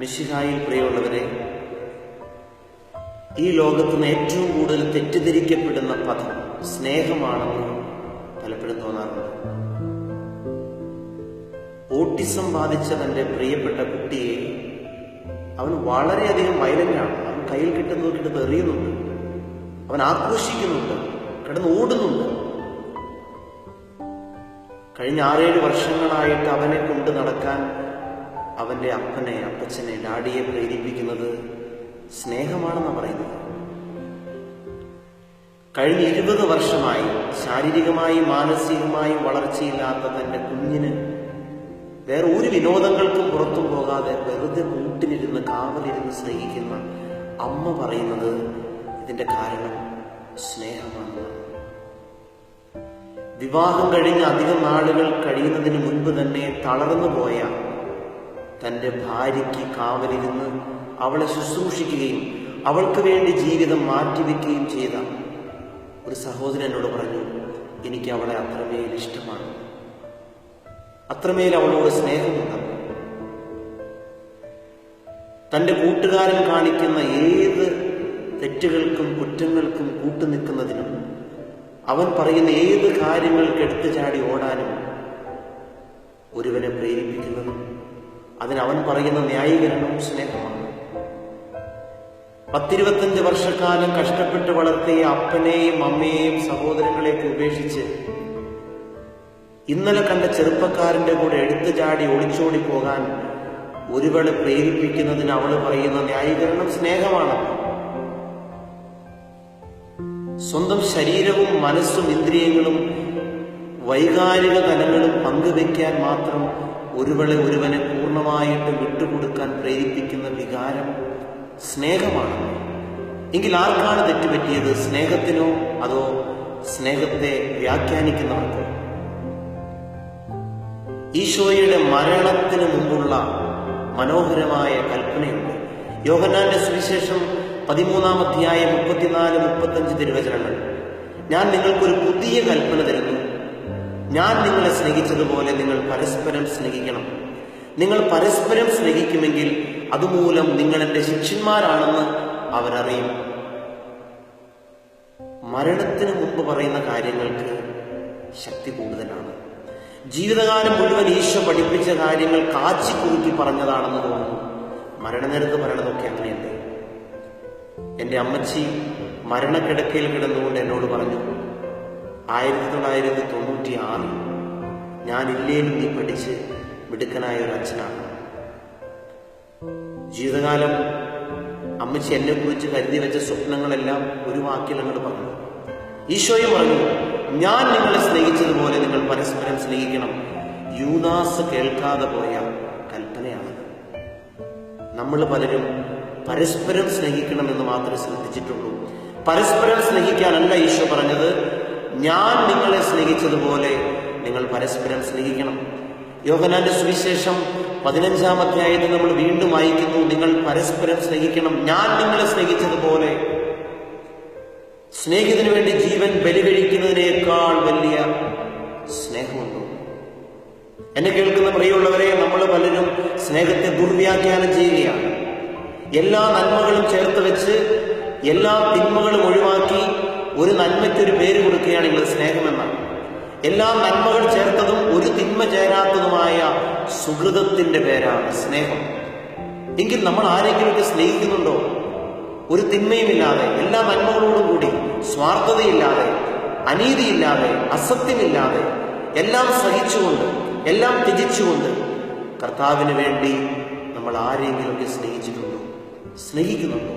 മിശിഹായിൽ പ്രിയമുള്ളവരെ, ഈ ലോകത്തുനിന്ന് ഏറ്റവും കൂടുതൽ തെറ്റിദ്ധരിക്കപ്പെടുന്ന പദം സ്നേഹമാണെന്ന് പലപ്പോഴും തോന്നാറുണ്ട്. ഓട്ടിസം ബാധിച്ച തൻ്റെ പ്രിയപ്പെട്ട കുട്ടിയെ അവൻ വളരെയധികം വയലന്റാണ്. അവൻ കയ്യിൽ കിട്ടുന്നത് എറിയുന്നുണ്ട്, അവൻ ആക്രോശിക്കുന്നുണ്ട്, കിടന്ന് ഓടുന്നുണ്ട്. കഴിഞ്ഞ 6-7 വർഷങ്ങളായിട്ട് അവനെ കൊണ്ട് നടക്കാൻ അവൻ്റെ അപ്പച്ചനെ ഡാഡിയെ പ്രേരിപ്പിക്കുന്നത് സ്നേഹമാണെന്നാണ് പറയുന്നത്. കഴിഞ്ഞ 20 വർഷമായി ശാരീരികമായും മാനസികമായും വളർച്ചയില്ലാത്ത തൻ്റെ കുഞ്ഞിന് വേറെ ഒരു വിനോദങ്ങൾക്കും പുറത്തും പോകാതെ വെറുതെ കൂട്ടിലിരുന്ന് കാവലിരുന്ന് സ്നേഹിക്കുന്ന അമ്മ പറയുന്നത് ഇതിന്റെ കാരണം സ്നേഹമാണെന്നാണ്. വിവാഹം കഴിഞ്ഞ് അധികം നാളുകൾ കഴിയുന്നതിന് മുൻപ് തന്നെ തളർന്നു പോയ തൻ്റെ ഭാര്യയ്ക്ക് കാവലിരുന്ന് അവളെ ശുശ്രൂഷിക്കുകയും അവൾക്ക് വേണ്ടി ജീവിതം മാറ്റിവെക്കുകയും ചെയ്ത ഒരു സഹോദരൻ എന്നോട് പറഞ്ഞു, എനിക്ക് അവളെ അത്രമേൽ ഇഷ്ടമാണ്, അത്രമേൽ അവളോട് സ്നേഹമുണ്ട്. തൻ്റെ കൂട്ടുകാരൻ കാണിക്കുന്ന ഏത് തെറ്റുകൾക്കും കുറ്റങ്ങൾക്കും കൂട്ടുനിൽക്കുന്നതിനും അവൻ പറയുന്ന ഏത് കാര്യങ്ങൾക്ക് എടുത്തു ചാടി ഓടാനും ഒരുവനെ പ്രേരിപ്പിക്കുന്നതും അതിനവൻ പറയുന്ന ന്യായീകരണവും സ്നേഹമാണ്. 10-25 വർഷക്കാലം കഷ്ടപ്പെട്ട് വളർത്തിയ അപ്പനെയും അമ്മയെയും സഹോദരങ്ങളെയൊക്കെ ഉപേക്ഷിച്ച് ഇന്നലെ കണ്ട ചെറുപ്പക്കാരന്റെ കൂടെ എടുത്തു ചാടി ഒളിച്ചോടി പോകാൻ ഒരുവളെ പ്രേരിപ്പിക്കുന്നതിന് അവള് പറയുന്ന ന്യായീകരണം സ്നേഹമാണ്. സ്വന്തം ശരീരവും മനസ്സും ഇന്ദ്രിയങ്ങളും വൈകാരിക തലങ്ങളും പങ്കുവെക്കാൻ മാത്രം ഒരുവനെ പൂർണ്ണമായിട്ട് വിട്ടുകൊടുക്കാൻ പ്രേരിപ്പിക്കുന്ന വികാരം സ്നേഹമാണ്. എങ്കിൽ ആർക്കാണ് തെറ്റുപറ്റിയത്? സ്നേഹത്തിനോ അതോ സ്നേഹത്തെ വ്യാഖ്യാനിക്കുന്നവർക്കോ? ഈശോയുടെ മരണത്തിന് മുമ്പുള്ള മനോഹരമായ കൽപ്പനയുണ്ട്. യോഹന്നാന്റെ സുവിശേഷം 13-ാം അധ്യായം 34-35 തിരുവചനങ്ങൾ. ഞാൻ നിങ്ങൾക്കൊരു പുതിയ കൽപ്പന തരുന്നു, ഞാൻ നിങ്ങളെ സ്നേഹിച്ചതുപോലെ നിങ്ങൾ പരസ്പരം സ്നേഹിക്കണം. നിങ്ങൾ പരസ്പരം സ്നേഹിക്കുമെങ്കിൽ അതുമൂലം നിങ്ങൾ എൻ്റെ ശിഷ്യന്മാരാണെന്ന് അവരറിയും. മരണത്തിന് മുമ്പ് പറയുന്ന കാര്യങ്ങൾക്ക് ശക്തി കൂടുതലാണ്. ജീവിതകാലം മുഴുവൻ ഈശോ പഠിപ്പിച്ച കാര്യങ്ങൾ കാച്ചിക്കുറുക്കി പറഞ്ഞതാണെന്ന് തോന്നുന്നു. മരണനേരത്ത് പറയണതൊക്കെ അങ്ങനെയല്ലേ? എൻ്റെ അമ്മച്ചി മരണക്കിടക്കയിൽ കിടന്നുകൊണ്ട് എന്നോട് പറഞ്ഞു, 1996 ഞാനില്ലേലും നീ പഠിച്ച് മിടുക്കനായ ഒരു അച്ഛനാണ്. ജീവിതകാലം അമ്മച്ചി എന്നെ കുറിച്ച് കരുതി വെച്ച സ്വപ്നങ്ങളെല്ലാം ഒരു വാക്കിൽ അങ്ങോട്ട് പറഞ്ഞു. ഈശോയും പറഞ്ഞു, ഞാൻ നിങ്ങളെ സ്നേഹിച്ചതുപോലെ നിങ്ങൾ പരസ്പരം സ്നേഹിക്കണം. യൂദാസ് കേൾക്കാതെ പോയ കൽപ്പനയാണ്. നമ്മൾ പലരും പരസ്പരം സ്നേഹിക്കണമെന്ന് മാത്രമേ ശ്രദ്ധിച്ചിട്ടുള്ളൂ. പരസ്പരം സ്നേഹിക്കാനല്ല ഈശോ പറഞ്ഞത്. ഞാൻ നിങ്ങളെ സ്നേഹിച്ചതുപോലെ നിങ്ങൾ പരസ്പരം സ്നേഹിക്കണം. യോഹന്നാന്റെ സുവിശേഷം 15-ാം അധ്യായത്തിൽ നമ്മൾ വീണ്ടും വായിക്കുന്നു, നിങ്ങൾ പരസ്പരം സ്നേഹിക്കണം, ഞാൻ നിങ്ങളെ സ്നേഹിച്ചതുപോലെ. സ്നേഹിതന് വേണ്ടി ജീവൻ ബലികഴിക്കുന്നതിനേക്കാൾ വലിയ സ്നേഹമുണ്ടോ? എന്നെ കേൾക്കുന്ന പ്രിയമുള്ളവരെ, നമ്മൾ പലരും സ്നേഹത്തെ ദുർവ്യാഖ്യാനം ചെയ്യുകയാണ്. എല്ലാ നന്മകളും ചേർത്ത് വെച്ച് എല്ലാ തിന്മകളും ഒഴിവാക്കി ഒരു നന്മയ്ക്കൊരു പേര് കൊടുക്കുകയാണ് നിങ്ങൾ സ്നേഹമെന്നാണ്. എല്ലാ നന്മകൾ ചേർത്തതും ഒരു തിന്മ ചേരാത്തതുമായ സുഹൃതത്തിന്റെ പേരാണ് സ്നേഹം. എങ്കിൽ നമ്മൾ ആരെങ്കിലുമൊക്കെ സ്നേഹിക്കുന്നുണ്ടോ? ഒരു തിന്മയുമില്ലാതെ, എല്ലാ നന്മകളോടും കൂടി, സ്വാർത്ഥതയില്ലാതെ, അനീതിയില്ലാതെ, അസത്യമില്ലാതെ, എല്ലാം സഹിച്ചുകൊണ്ട്, എല്ലാം ത്യജിച്ചുകൊണ്ട് കർത്താവിന് വേണ്ടി നമ്മൾ ആരെങ്കിലുമൊക്കെ സ്നേഹിച്ചിട്ടുണ്ടോ? സ്നേഹിക്കുന്നുണ്ടോ?